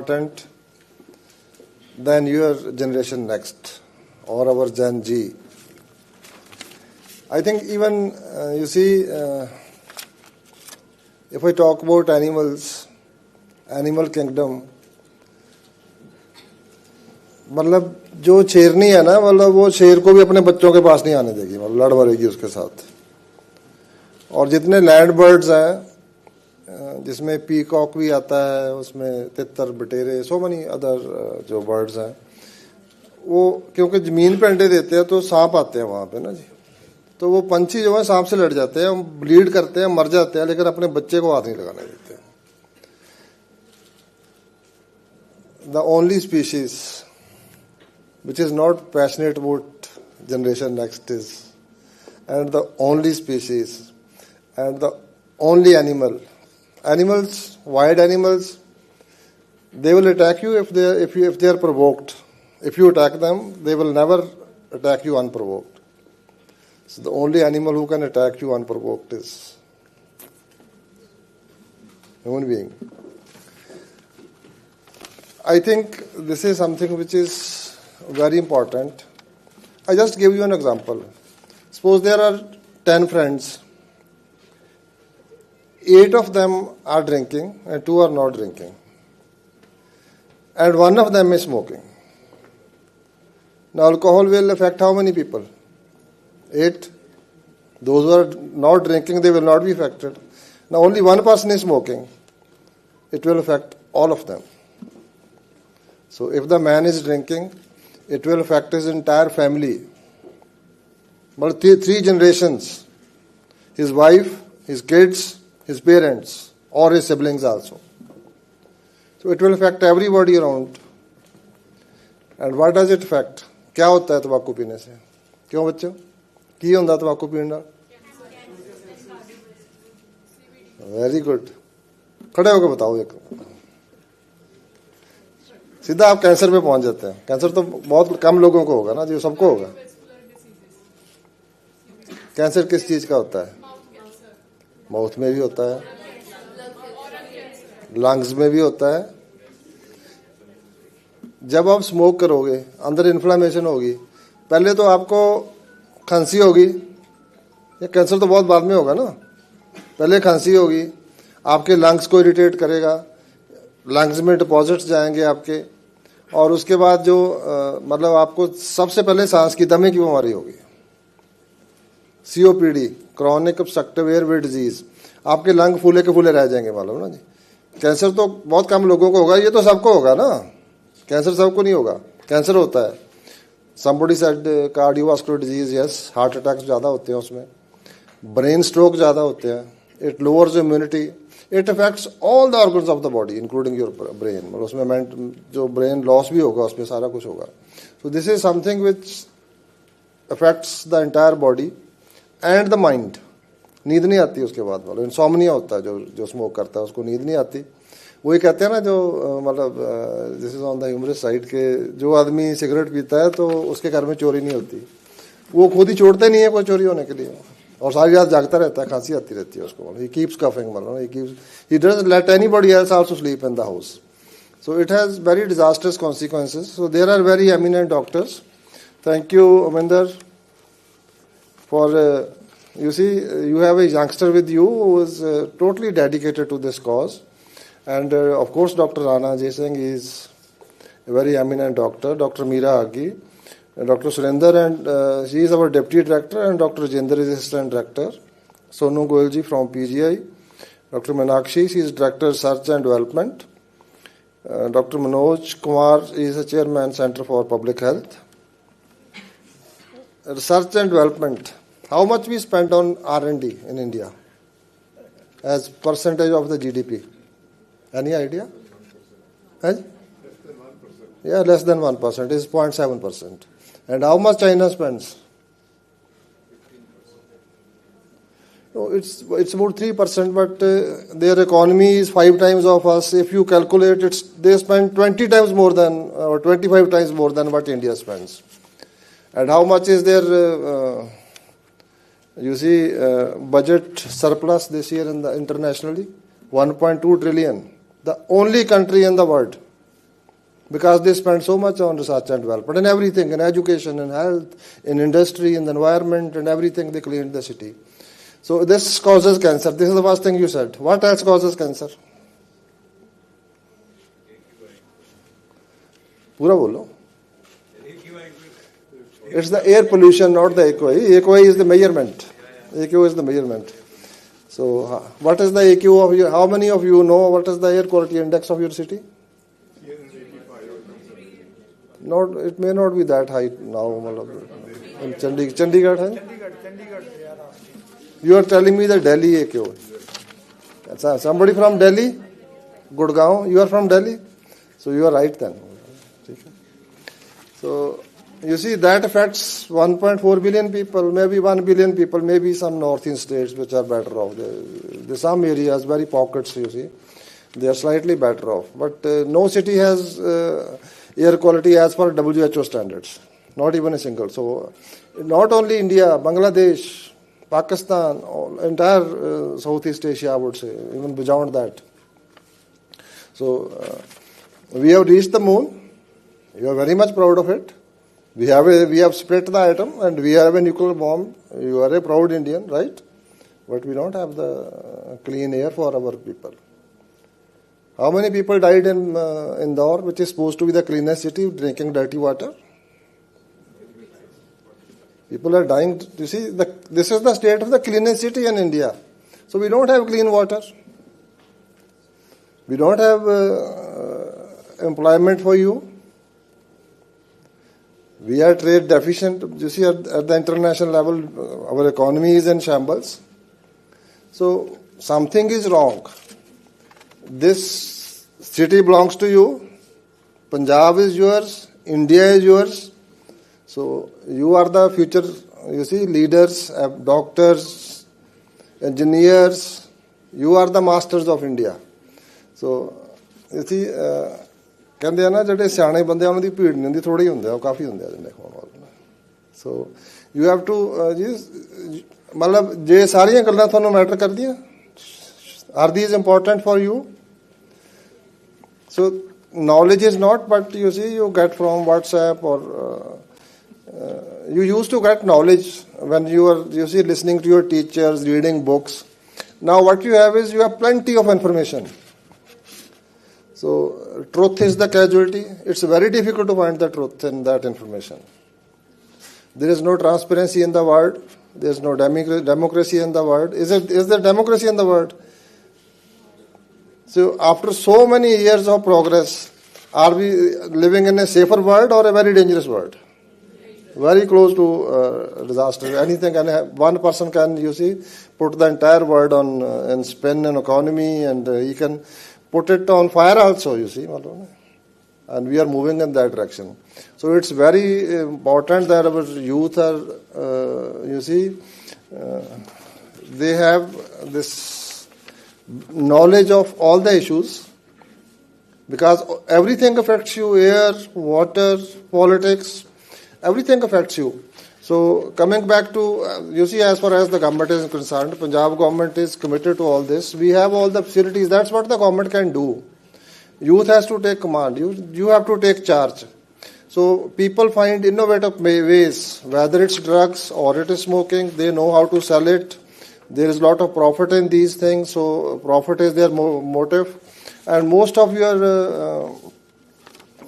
important than your generation next or our Gen Z. I think even, you see, if I talk about animals, animal kingdom, मतलब जो शेरनी है ना, मतलब वो शेर को भी अपने बच्चों के पास नहीं आने देगी, मतलब लड़ मरेगी उसके साथ. और जितने लैंड बर्ड्स हैं, जिसमें पीकॉक भी आता है, उसमें तितर बटेरे, सो मनी अदर जो बर्ड्स हैं, वो क्योंकि ज़मीन पे अंडे देते हैं तो सांप आते हैं वहाँ पे ना जी, तो वो पंछी जो है सांप से लड़ जाते हैं, ब्लीड करते हैं, मर जाते हैं, लेकिन अपने बच्चे को हाथ नहीं लगाने देते. The only species which is not passionate about generation next is, and the only species, and the only animals, wild animals, they will attack you if they are provoked. If you attack them, they will never attack you unprovoked. So the only animal who can attack you unprovoked is human being. I think this is something which is very important. I just give you an example. Suppose there are 10 friends. 8 of them are drinking and 2 are not drinking. And 1 of them is smoking. Now alcohol will affect how many people? 8. Those who are not drinking, they will not be affected. Now only 1 person is smoking. It will affect all of them. So if the man is drinking, it will affect his entire family. But 3 generations. His wife, his kids, his parents, or his siblings also. So it will affect everybody around. And what does it affect? क्या होता है तंबाकू पीने से? क्यों बच्चों? की होता तंबाकू पीने नाल? Very good. खड़े होकर बताओ एक. सीधा आप कैंसर पे पहुंच जाते हैं. कैंसर तो बहुत कम लोगों को होगा ना जी, सबको होगा. कैंसर किस चीज का होता है? माउथ में भी होता है, लंग्स में भी होता है. जब आप स्मोक करोगे, अंदर इन्फ्लामेशन होगी. पहले तो आपको खांसी होगी. ये कैंसर तो बहुत बाद में होगा ना. पहले खांसी होगी, आपके लंग्स को इरिटेट करेगा, लंग्स में डिपॉजिट्स जाएंगे आपके, और उसके बाद जो मतलब आपको सबसे पहले सांस की दमे की बीमारी होगी, COPD, chronic obstructive airway disease. आपके लंग फूले के फूले रह जाएंगे, मालूम ना जी. कैंसर तो बहुत कम लोगों को होगा, ये तो सबको होगा ना. कैंसर सबको नहीं होगा. कैंसर होता है. Somebody said cardiovascular disease, yes, heart attacks ज़्यादा होते हैं उसमें, ब्रेन स्ट्रोक ज़्यादा होते हैं. It lowers immunity. It affects all the organs of the body including your brain. मतलब उसमें जो ब्रेन लॉस भी होगा, उसमें सारा कुछ होगा. So this is something which affects the entire body and the mind. नींद नहीं आती उसके बाद, मतलब इंसोम्निया होता है. जो स्मोक करता है उसको नींद नहीं आती. वही कहते हैं ना, जो मतलब this is on the humorous side के, जो आदमी सिगरेट पीता है तो उसके घर में चोरी नहीं होती. वो खुद ही छोड़ते नहीं है कोई चोरी होने के लिए, और सारी रात जागता रहता है, खांसी आती रहती है उसको. ही कीप्स कफिंग, मतलब he doesn't let anybody else also sleep in the house. So it has very disastrous consequences. So there are very eminent doctors. Thank you, Aminder, for you see, you have a youngster with you who is totally dedicated to this cause. And of course, Dr. Rana Jay Singh is a very eminent doctor. Dr. Meera Aggi, Dr. Surinder, and she is our deputy director, and Dr. Jinder is assistant director. Sonu Goyal ji from PGI. Dr. Meenakshi, she is director research and development. Dr. Manoj Kumar is the chairman Center for Public Health. Research and development. How much we spend on R&D in India as percentage of the GDP? Any idea? Yeah, less than 1%. Is 0.7%. And how much China spends? No, it's about 3%, but their economy is 5 times of us. If you calculate it, they spend 20 times more than, or 25 times more than what India spends. And how much is their, you see, budget surplus this year internationally? 1.2 trillion. The only country in the world because they spend so much on research and development and everything, in education, in health, in industry, in the environment, and everything they clean the city. So this causes cancer. This is the first thing you said. What else causes cancer? Pura bolo. It's the air pollution, not the AQI. AQI is the measurement. AQ is the measurement. So what is the AQ of your, how many of you know what is the air quality index of your city? Not, it may not be that high now. In Chandigarh, hai? You are telling me the Delhi AQ. Somebody from Delhi? Gurgaon, you are from Delhi? So you are right then. So you see that affects 1.4 billion people, maybe 1 billion people, maybe some northern states which are better off. There's some areas, very pockets, you see, they are slightly better off. But no city has air quality as per WHO standards, not even a single. So not only India, Bangladesh, Pakistan, entire Southeast Asia, I would say, even beyond that. So we have reached the moon. We are very much proud of it. We have split the atom and we have a nuclear bomb. You are a proud Indian, right? But we don't have the clean air for our people. How many people died in Indore, which is supposed to be the cleanest city, drinking dirty water? People are dying. You see, this is the state of the cleanest city in India. So we don't have clean water. We don't have employment for you. We are trade deficient. You see, at the international level, our economy is in shambles. So something is wrong. This city belongs to you. Punjab is yours. India is yours. So you are the future, you see, leaders, doctors, engineers. You are the masters of India. So you see, ਕਹਿੰਦੇ ਆ ਨਾ ਜਿਹੜੇ ਸਿਆਣੇ ਬੰਦੇ ਉਹਨਾਂ ਦੀ ਭੀੜ ਨਹੀਂ ਹੁੰਦੀ, ਥੋੜੇ ਹੀ ਹੁੰਦੇ ਆ, ਉਹ ਕਾਫੀ ਹੁੰਦੇ ਆ ਜਿੰਨੇ ਖਾਣ ਵਾਲੇ। ਸੋ ਯੂ ਹੈਵ ਟੂ ਜੀ ਮਤਲਬ ਜੇ ਸਾਰੀਆਂ ਗੱਲਾਂ ਤੁਹਾਨੂੰ ਮੈਟਰ ਕਰਦੀਆਂ, are these important for you? So knowledge is not, but you see, you get from WhatsApp or you used to get knowledge when you are, you see, listening to your teachers, reading books. Now what you have is you have plenty of information. So truth is the casualty. It's very difficult to find the truth in that information. There is no transparency in the world. There is no democracy in the world. Is there democracy in the world? So after so many years of progress, are we living in a safer world or a very dangerous world? Very close to disaster. Anything can happen. One person can, you see, put the entire world on and spin an economy, and he can put it on fire also, you see. And we are moving in that direction. So it's very important that our youth are, you see, they have this knowledge of all the issues, because everything affects you: air, water, politics, everything affects you. So coming back to, you see, as far as the government is concerned, Punjab government is committed to all this. We have all the facilities. That's what the government can do. Youth has to take command. You have to take charge. So people find innovative ways, whether it's drugs or it is smoking, they know how to sell it. There is a lot of profit in these things, so profit is their motive. And most of your,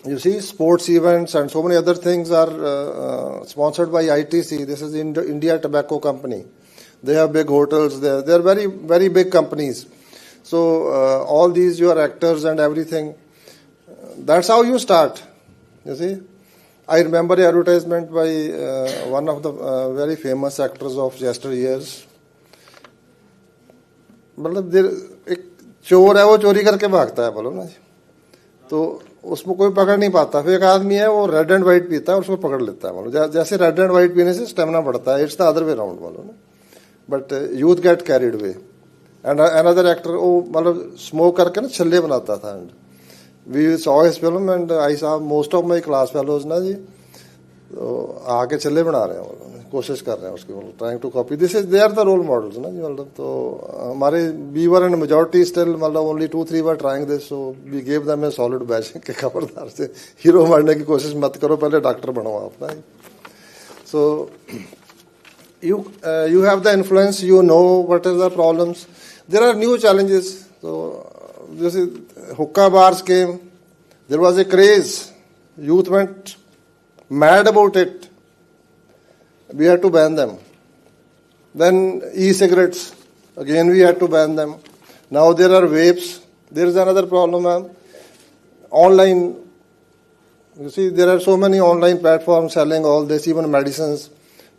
you see, sports events and so many other things are sponsored by ITC. This is India Tobacco Company. They have big hotels there. They are very, very big companies. So all these, your actors and everything, that's how you start, you see. I remember an advertisement by one of the very famous actors of yesteryears. मतलब एक चोर है, वो चोरी करके भागता है, बोलो ना जी, तो उसमें कोई पकड़ नहीं पाता. फिर एक आदमी है, वो रेड एंड व्हाइट पीता है, उसको पकड़ लेता है. बोलो जैसे रेड एंड व्हाइट पीने से स्टेमिना बढ़ता है. It's the other way round, बोलो ना. But youth get carried away. And another actor, वो मतलब स्मोक करके ना छल्ले बनाता था. And we saw his film and I saw most of my class fellows ना जी, तो आके छल्ले बना रहे हैं. कोशिश कर रहे हैं उसकी, मतलब trying to copy. This is they are the role models ना जी. मतलब तो हमारे we were in majority still, मतलब only 2-3 were trying this, so we gave them a solid batch के खबरदार से हीरो बनने की कोशिश मत करो, पहले डॉक्टर बनो आप ना. सो you have the influence, you know what is the problems. There are new challenges. So this is hookah bars came. There was a craze. Youth went mad about it. We had to ban them. Then e-cigarettes, again we had to ban them. Now there are vapes. There is another problem, ma'am. Online, you see, there are so many online platforms selling all this, even medicines.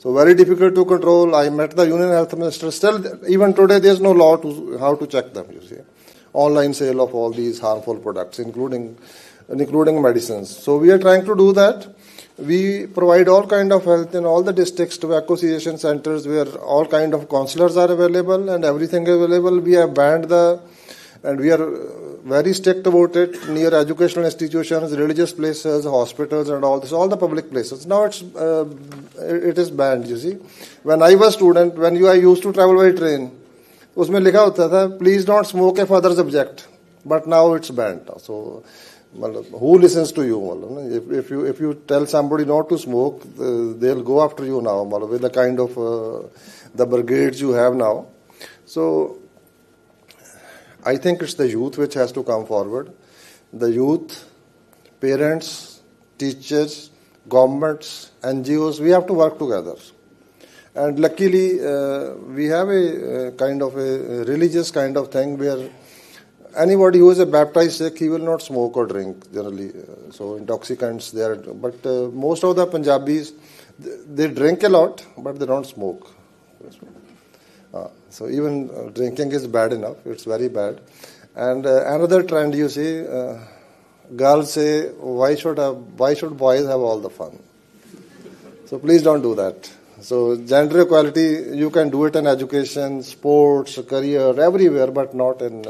So very difficult to control. I met the Union Health Minister. Still, even today, there is no law to how to check them. You see, online sale of all these harmful products, including medicines. So we are trying to do that. We provide all kind of health in all the districts, tobacco association centers where all kind of counselors are available and everything is available. We have banned and we are very strict about it near educational institutions, religious places, hospitals, and all this, all the public places. Now it is banned. You see, when I was student, when I used to travel by train, उसमें लिखा होता था, please don't smoke if others object. But now it's banned. So, who listens to you? If you tell somebody not to smoke, they'll go after you now. With the kind of the brigades you have now. So I think it's the youth which has to come forward. The youth, parents, teachers, governments, NGOs, we have to work together. And luckily, we have a kind of a religious kind of thing where anybody who is a baptized Sikh, he will not smoke or drink generally. So intoxicants there. But most of the Punjabis, they drink a lot, but they don't smoke. So even drinking is bad enough. It's very bad. And another trend you see, girls say, why should boys have all the fun? So please don't do that. So gender equality, you can do it in education, sports, career, everywhere, but not in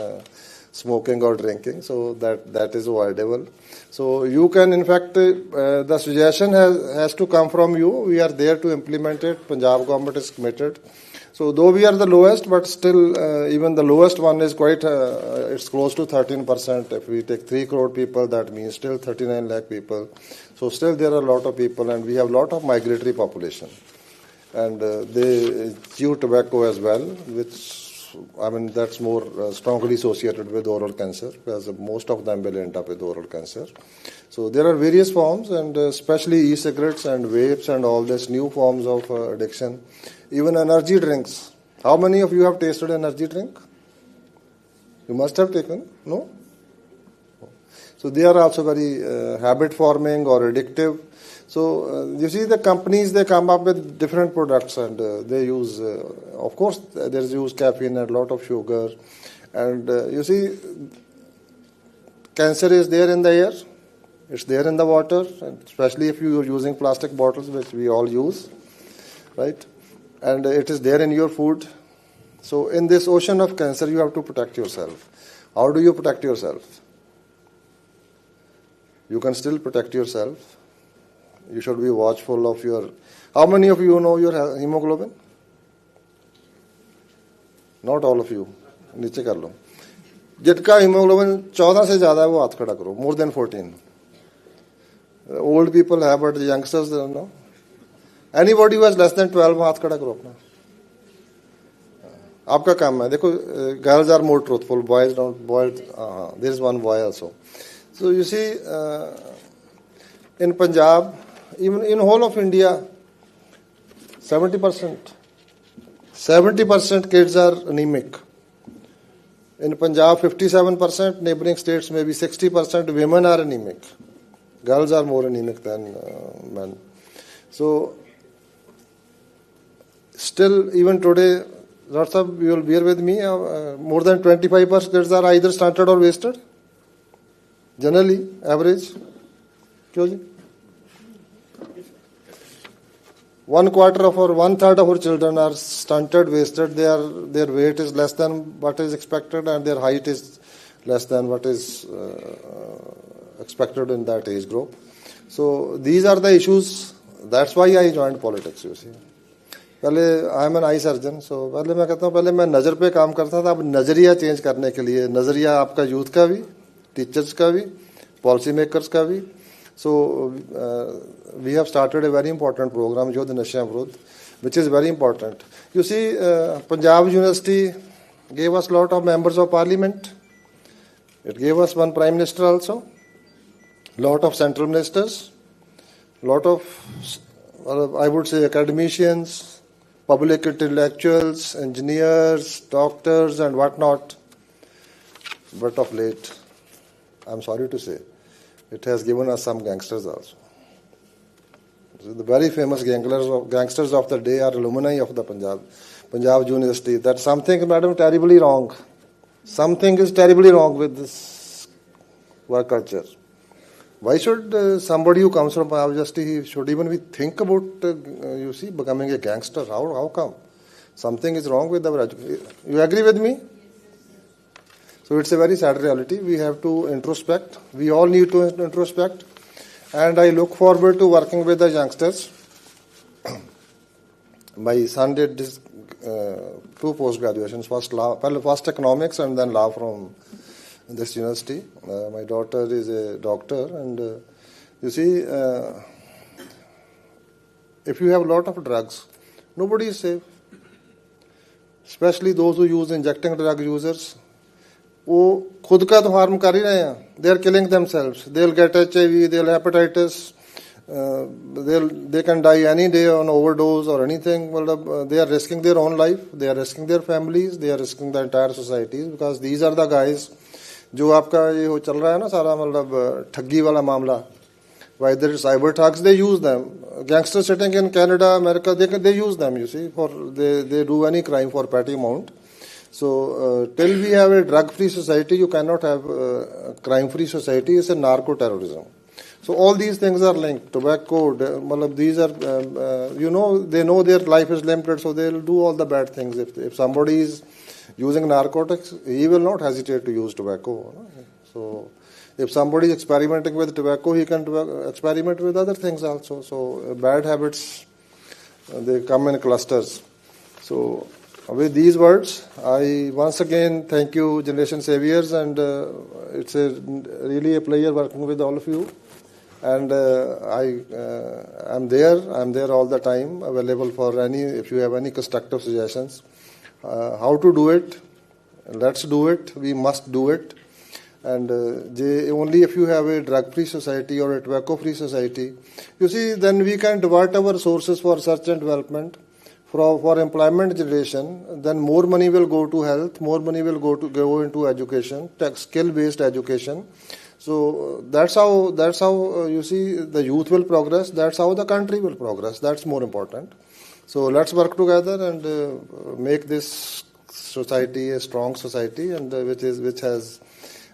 smoking or drinking. So that is avoidable. So you can, in fact, the suggestion has to come from you. We are there to implement it. Punjab government is committed. So though we are the lowest, but still even the lowest one is quite, it's close to 13%. If we take 3 crore people, that means still 39 lakh people. So still there are a lot of people, and we have a lot of migratory population. And they chew tobacco as well, which, I mean, that's more strongly associated with oral cancer, because most of them will end up with oral cancer. So there are various forms, and especially e-cigarettes and vapes and all this new forms of addiction. Even energy drinks. How many of you have tasted energy drink? You must have taken, no? So they are also very habit forming or addictive. So you see the companies, they come up with different products, and they use, of course, there's use caffeine and a lot of sugar. And you see, cancer is there in the air, it's there in the water, and especially if you are using plastic bottles, which we all use, right? And it is there in your food. So in this ocean of cancer, you have to protect yourself. How do you protect yourself? You can still protect yourself. You should be watchful of your... How many of you know your hemoglobin? Not all of you. नीचे कर लो. जिनका hemoglobin 14 से ज़्यादा है वो हाथ खड़ा करो. More than 14. Old people have, but the youngsters don't know. Anybody who has less than 12, हाथ खड़ा करो अपना. आपका काम है. देखो, girls are more truthful. Boys don't. There is one boy also. So you see, in Punjab, even in whole of India, 70% kids are anemic. In Punjab, 57%, neighboring states maybe 60% women are anemic. Girls are more anemic than men. So still, even today, lots of you will bear with me, more than 25% kids are either stunted or wasted. Generally, average. क्यों जी? 1/4 of or 1/3 of our children are stunted, wasted. Their weight is less than what is expected, and their height is less than what is expected in that age group. So these are the issues. That's why I joined politics, you see. पहले I am an eye surgeon, so पहले मैं कहता हूँ पहले मैं नज़र पे काम करता था, अब नज़रिया चेंज करने के लिए, नज़रिया आपका यूथ का भी, टीचर्स का भी, पॉलिसी मेकर्स का भी. So we have started a very important programme Yudh Nasha विरुद्ध, which is very important. You see, Punjab University gave us lot of members of parliament. It gave us one prime minister also, lot of central ministers, lot of, I would say, academicians, public intellectuals, engineers, doctors, and whatnot. But of late, I'm sorry to say, it has given us some gangsters also. The very famous gangsters of the day are alumni of the Punjab University. That's something, madam, terribly wrong. Something is terribly wrong with this work culture. Why should somebody who comes from Punjab University should even think about, becoming a gangster? How come? Something is wrong with our education. You agree with me? So it's a very sad reality. We have to introspect. We all need to introspect. And I look forward to working with the youngsters. My son did this, 2 post-graduations, first economics and then law from this university. My daughter is a doctor, and you see, if you have a lot of drugs, nobody is safe. Especially those who use injecting drug users. वो खुद का तो harm कर ही रहे हैं. They are killing themselves. They'll get HIV, they'll hepatitis, they can die any day on overdose or anything. Well, they are risking their own life, they are risking their families, they are risking the entire societies, because these are the guys जो आपका ये हो चल रहा है ना सारा, मतलब ठगी वाला मामला. Whether it's cyber thugs, they use them. Gangsters sitting in Canada, America, they use them, you see, for they do any crime for petty amount. So till we have a drug-free society, you cannot have a crime-free society. It's a narco-terrorism. So all these things are linked. Tobacco, these are, they know their life is limited, so they'll do all the bad things. If somebody is using narcotics, he will not hesitate to use tobacco. So if somebody is experimenting with tobacco, he can experiment with other things also. So bad habits, they come in clusters. So with these words, I once again thank you, Generation Saviors, and it's really a pleasure working with all of you. And I'm there all the time, available for if you have any constructive suggestions. How to do it, let's do it, we must do it. And only if you have a drug-free society or a tobacco-free society, you see, then we can divert our resources for research and development, for employment generation. Then more money will go to health, more money will go into education, skill-based education. So that's how you see the youth will progress. That's how the country will progress. That's more important. So let's work together and make this society a strong society, and which has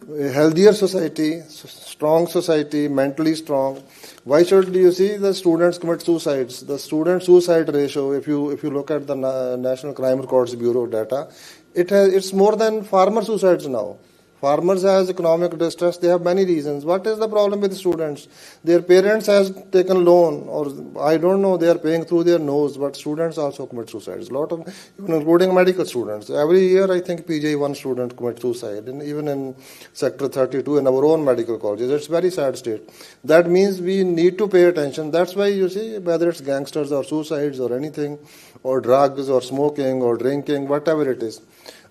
a healthier society, strong society, mentally strong. Why should you see the students commit suicides? The student suicide ratio, if you look at the National Crime Records Bureau data, it's more than farmer suicides now. Farmers has economic distress. They have many reasons. What is the problem with students? Their parents has taken loan, or I don't know, they are paying through their nose, but students also commit suicides. Lot of, including medical students. Every year, I think PJ, one student commits suicide, and even in Sector 32 in our own medical colleges. It's very sad state. That means we need to pay attention. That's why you see, whether it's gangsters or suicides or anything, or drugs or smoking or drinking, whatever it is,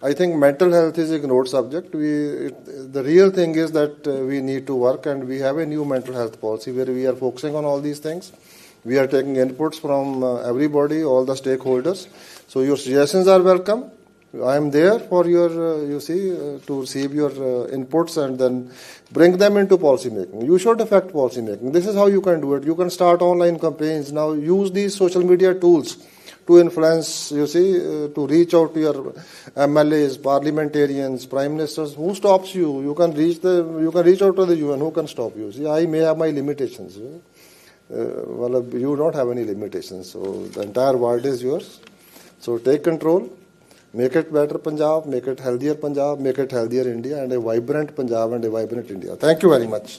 I think mental health is ignored subject. The real thing is that we need to work, and we have a new mental health policy where we are focusing on all these things. We are taking inputs from everybody, all the stakeholders. So your suggestions are welcome. I am there for your, to receive your inputs and then bring them into policy making. You should affect policy making. This is how you can do it. You can start online campaigns. Now use these social media tools to influence, to reach out to your MLAs, parliamentarians, prime ministers. Who stops you? You can reach out to the UN. Who can stop you? See, I may have my limitations. You don't have any limitations. So the entire world is yours. So take control. Make it better Punjab, make it healthier Punjab, make it healthier India, and a vibrant Punjab and a vibrant India. Thank you very much.